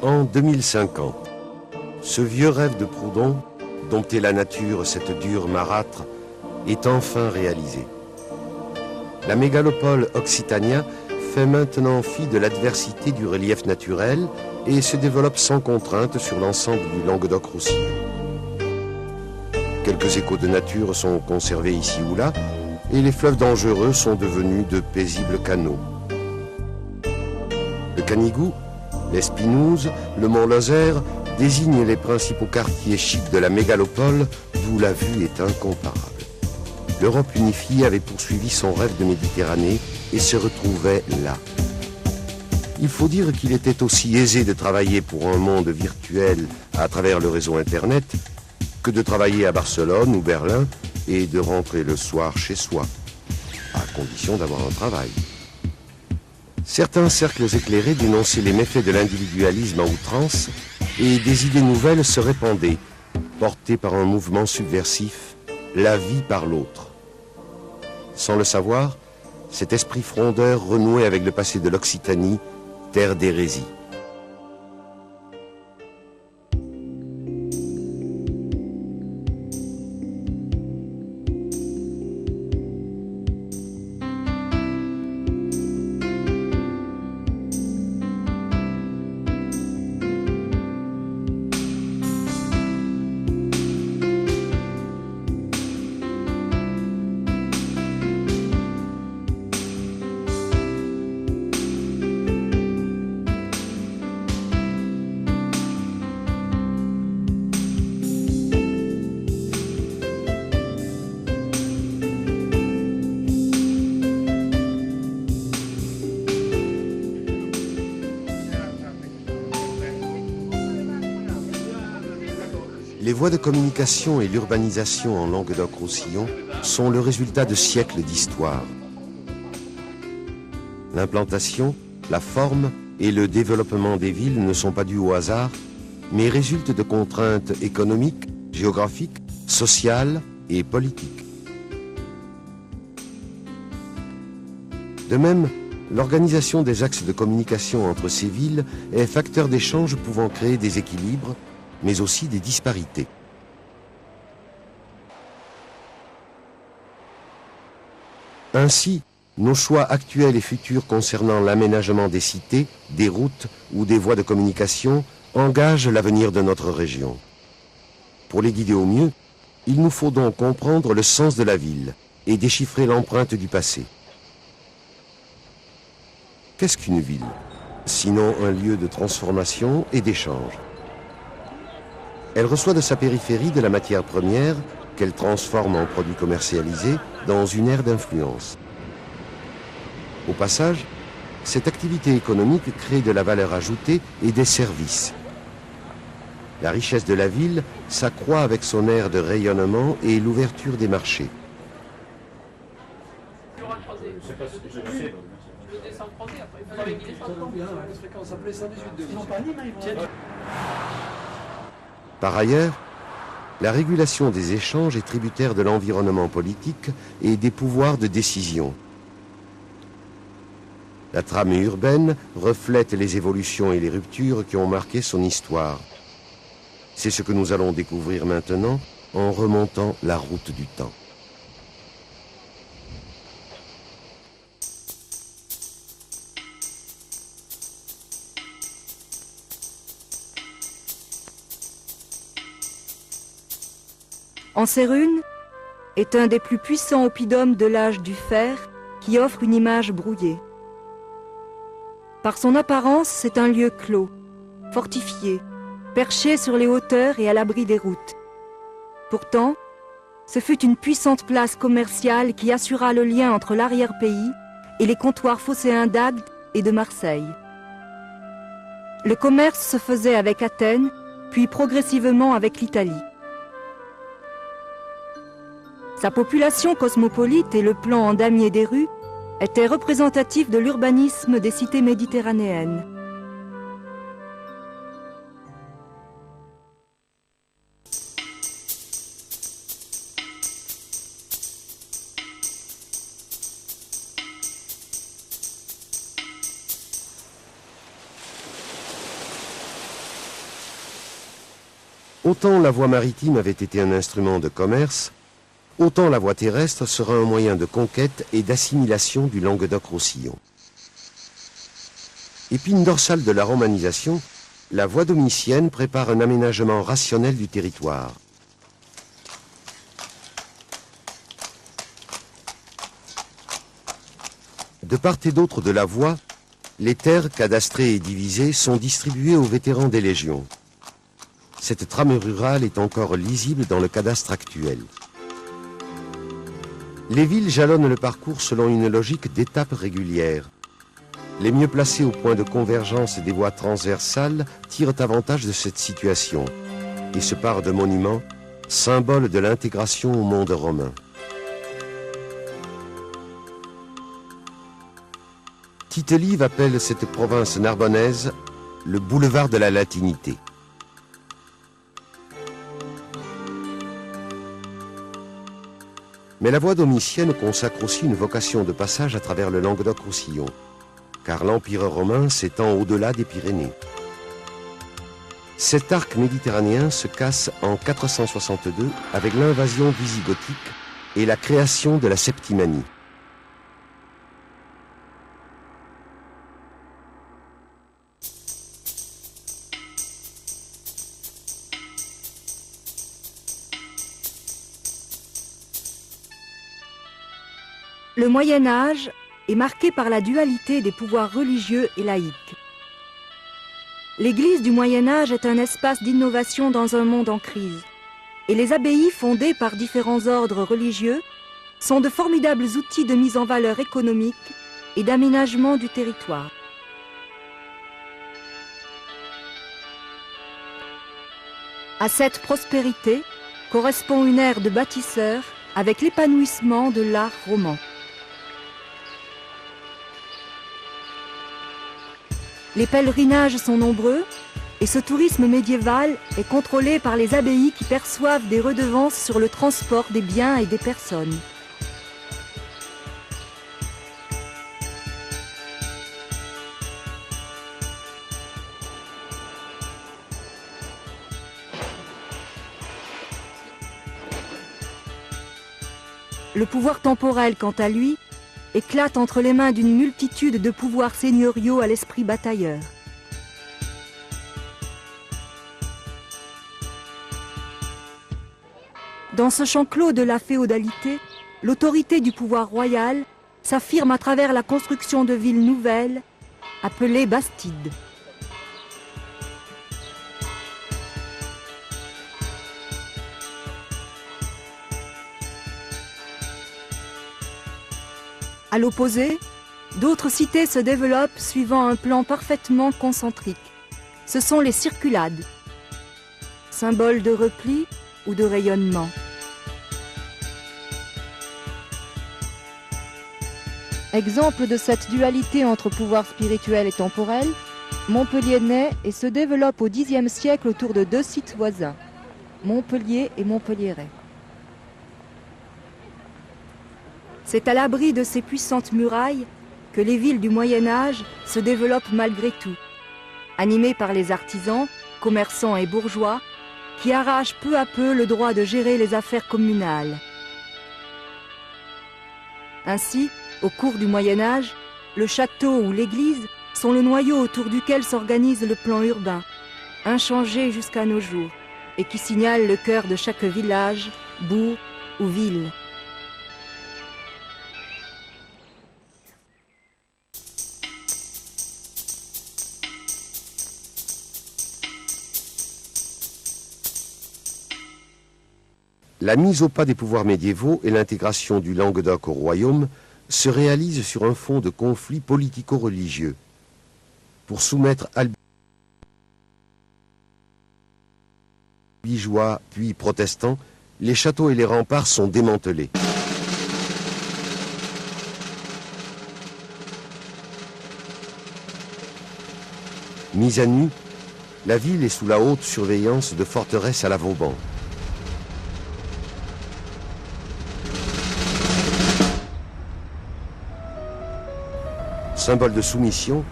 En 2050, ce vieux rêve de Proudhon, dompter la nature, cette dure marâtre, est enfin réalisé. La mégalopole Occitania fait maintenant fi de l'adversité du relief naturel et se développe sans contrainte sur l'ensemble du Languedoc-Roussillon. Quelques échos de nature sont conservés ici ou là, et les fleuves dangereux sont devenus de paisibles canaux. Le Canigou, l'Espinouse, le Mont Lozère désignent les principaux quartiers chics de la mégalopole, d'où la vue est incomparable. L'Europe unifiée avait poursuivi son rêve de Méditerranée et se retrouvait là. Il faut dire qu'il était aussi aisé de travailler pour un monde virtuel à travers le réseau Internet que de travailler à Barcelone ou Berlin et de rentrer le soir chez soi, à condition d'avoir un travail. Certains cercles éclairés dénonçaient les méfaits de l'individualisme à outrance et des idées nouvelles se répandaient, portées par un mouvement subversif, la vie par l'autre. Sans le savoir, cet esprit frondeur renouait avec le passé de l'Occitanie, terre d'hérésie. Les voies de communication et l'urbanisation en Languedoc-Roussillon sont le résultat de siècles d'histoire. L'implantation, la forme et le développement des villes ne sont pas dus au hasard, mais résultent de contraintes économiques, géographiques, sociales et politiques. De même, l'organisation des axes de communication entre ces villes est facteur d'échange pouvant créer des équilibres, mais aussi des disparités. Ainsi, nos choix actuels et futurs concernant l'aménagement des cités, des routes ou des voies de communication engagent l'avenir de notre région. Pour les guider au mieux, il nous faut donc comprendre le sens de la ville et déchiffrer l'empreinte du passé. Qu'est-ce qu'une ville? Sinon un lieu de transformation et d'échange. Elle reçoit de sa périphérie de la matière première qu'elle transforme en produits commercialisés dans une ère d'influence. Au passage, cette activité économique crée de la valeur ajoutée et des services. La richesse de la ville s'accroît avec son aire de rayonnement et l'ouverture des marchés. Par ailleurs, la régulation des échanges est tributaire de l'environnement politique et des pouvoirs de décision. La trame urbaine reflète les évolutions et les ruptures qui ont marqué son histoire. C'est ce que nous allons découvrir maintenant en remontant la route du temps. Anserune est un des plus puissants oppidums de l'âge du fer qui offre une image brouillée. Par son apparence, c'est un lieu clos, fortifié, perché sur les hauteurs et à l'abri des routes. Pourtant, ce fut une puissante place commerciale qui assura le lien entre l'arrière-pays et les comptoirs phocéens d'Agde et de Marseille. Le commerce se faisait avec Athènes, puis progressivement avec l'Italie. Sa population cosmopolite et le plan en damier des rues étaient représentatifs de l'urbanisme des cités méditerranéennes. Autant la voie maritime avait été un instrument de commerce, autant la voie terrestre sera un moyen de conquête et d'assimilation du Languedoc-Roussillon. Épine dorsale de la romanisation, la voie domitienne prépare un aménagement rationnel du territoire. De part et d'autre de la voie, les terres cadastrées et divisées sont distribuées aux vétérans des légions. Cette trame rurale est encore lisible dans le cadastre actuel. Les villes jalonnent le parcours selon une logique d'étapes régulières. Les mieux placés au point de convergence des voies transversales tirent avantage de cette situation et se parent de monuments, symboles de l'intégration au monde romain. Tite-Live appelle cette province narbonnaise le boulevard de la latinité. Mais la voie domitienne consacre aussi une vocation de passage à travers le Languedoc-Roussillon, car l'Empire romain s'étend au-delà des Pyrénées. Cet arc méditerranéen se casse en 462 avec l'invasion visigothique et la création de la Septimanie. Le Moyen Âge est marqué par la dualité des pouvoirs religieux et laïques. L'Église du Moyen Âge est un espace d'innovation dans un monde en crise, et les abbayes fondées par différents ordres religieux sont de formidables outils de mise en valeur économique et d'aménagement du territoire. À cette prospérité correspond une ère de bâtisseurs avec l'épanouissement de l'art roman. Les pèlerinages sont nombreux et ce tourisme médiéval est contrôlé par les abbayes qui perçoivent des redevances sur le transport des biens et des personnes. Le pouvoir temporel, quant à lui, éclate entre les mains d'une multitude de pouvoirs seigneuriaux à l'esprit batailleur. Dans ce champ clos de la féodalité, l'autorité du pouvoir royal s'affirme à travers la construction de villes nouvelles, appelées bastides. À l'opposé, d'autres cités se développent suivant un plan parfaitement concentrique. Ce sont les circulades, symboles de repli ou de rayonnement. Exemple de cette dualité entre pouvoir spirituel et temporel, Montpellier naît et se développe au Xe siècle autour de deux sites voisins, Montpellier et Montpelliérais. C'est à l'abri de ces puissantes murailles que les villes du Moyen Âge se développent malgré tout, animées par les artisans, commerçants et bourgeois, qui arrachent peu à peu le droit de gérer les affaires communales. Ainsi, au cours du Moyen Âge, le château ou l'église sont le noyau autour duquel s'organise le plan urbain, inchangé jusqu'à nos jours, et qui signale le cœur de chaque village, bourg ou ville. La mise au pas des pouvoirs médiévaux et l'intégration du Languedoc au royaume se réalisent sur un fond de conflits politico-religieux. Pour soumettre albigeois puis protestants, les châteaux et les remparts sont démantelés. Mise à nu, la ville est sous la haute surveillance de forteresses à la Vauban. Symbole de soumission,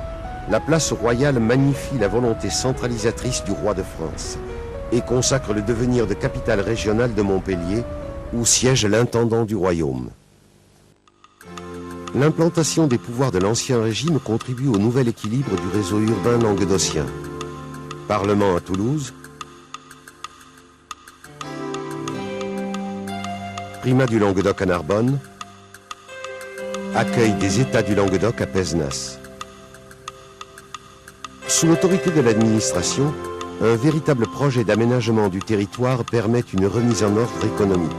la place royale magnifie la volonté centralisatrice du roi de France. et consacre le devenir de capitale régionale de Montpellier, où siège l'intendant du royaume. L'implantation des pouvoirs de l'Ancien Régime contribue au nouvel équilibre du réseau urbain languedocien. Parlement à Toulouse, primat du Languedoc à Narbonne, accueil des États du Languedoc à Pézenas. Sous l'autorité de l'administration, un véritable projet d'aménagement du territoire permet une remise en ordre économique.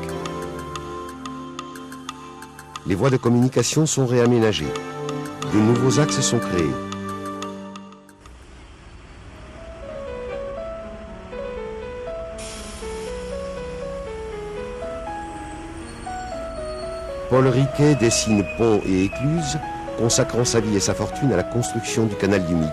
Les voies de communication sont réaménagées. De nouveaux axes sont créés. Paul Riquet dessine ponts et écluses, consacrant sa vie et sa fortune à la construction du canal du Midi.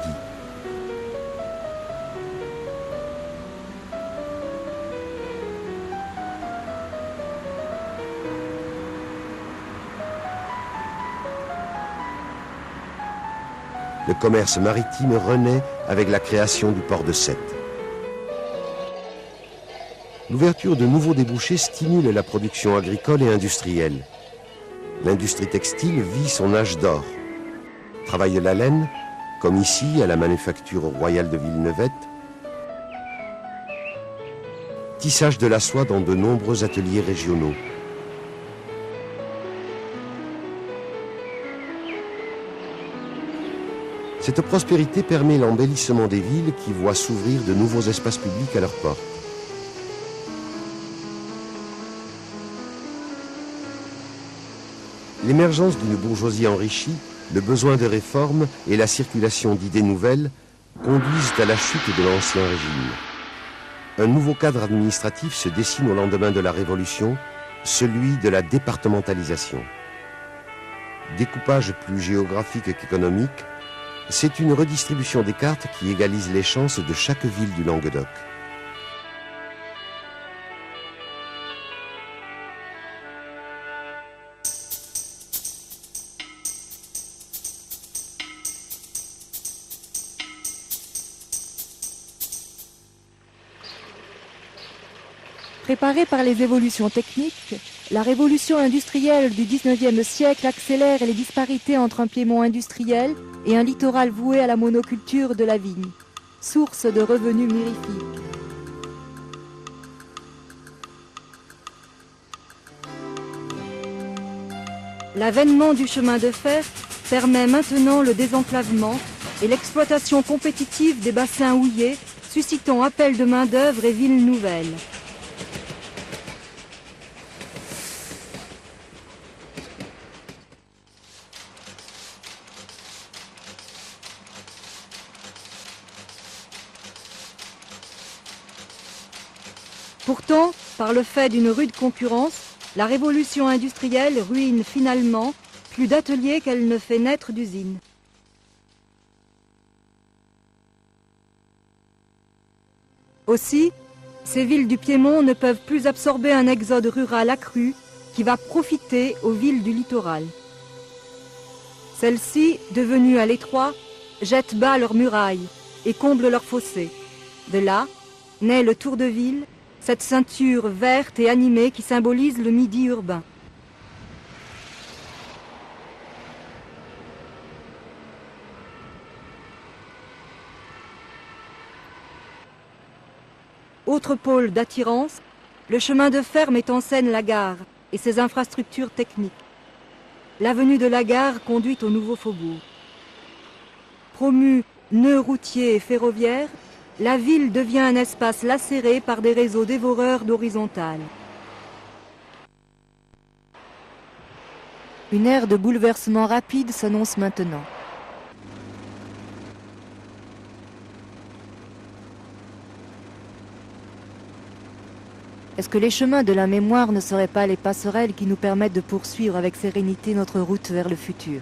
Le commerce maritime renaît avec la création du port de Sète. L'ouverture de nouveaux débouchés stimule la production agricole et industrielle. L'industrie textile vit son âge d'or. Travail de la laine, comme ici à la manufacture royale de Villeneuve. Tissage de la soie dans de nombreux ateliers régionaux. Cette prospérité permet l'embellissement des villes qui voient s'ouvrir de nouveaux espaces publics à leurs portes. L'émergence d'une bourgeoisie enrichie, le besoin de réformes et la circulation d'idées nouvelles conduisent à la chute de l'Ancien Régime. Un nouveau cadre administratif se dessine au lendemain de la Révolution, celui de la départementalisation. Découpage plus géographique qu'économique, c'est une redistribution des cartes qui égalise les chances de chaque ville du Languedoc. Préparée par les évolutions techniques, la révolution industrielle du XIXe siècle accélère les disparités entre un piémont industriel et un littoral voué à la monoculture de la vigne, source de revenus mirifiques. L'avènement du chemin de fer permet maintenant le désenclavement et l'exploitation compétitive des bassins houillers, suscitant appel de main-d'œuvre et villes nouvelles. Pourtant, par le fait d'une rude concurrence, la révolution industrielle ruine finalement plus d'ateliers qu'elle ne fait naître d'usines. Aussi, ces villes du Piémont ne peuvent plus absorber un exode rural accru qui va profiter aux villes du littoral. Celles-ci, devenues à l'étroit, jettent bas leurs murailles et comblent leurs fossés. De là, naît le tour de ville, cette ceinture verte et animée qui symbolise le Midi urbain. Autre pôle d'attirance, le chemin de fer met en scène la gare et ses infrastructures techniques. L'avenue de la gare conduit au nouveau faubourg. Promue nœud routier et ferroviaire, la ville devient un espace lacéré par des réseaux dévoreurs d'horizontales. Une ère de bouleversement rapide s'annonce maintenant. Est-ce que les chemins de la mémoire ne seraient pas les passerelles qui nous permettent de poursuivre avec sérénité notre route vers le futur ?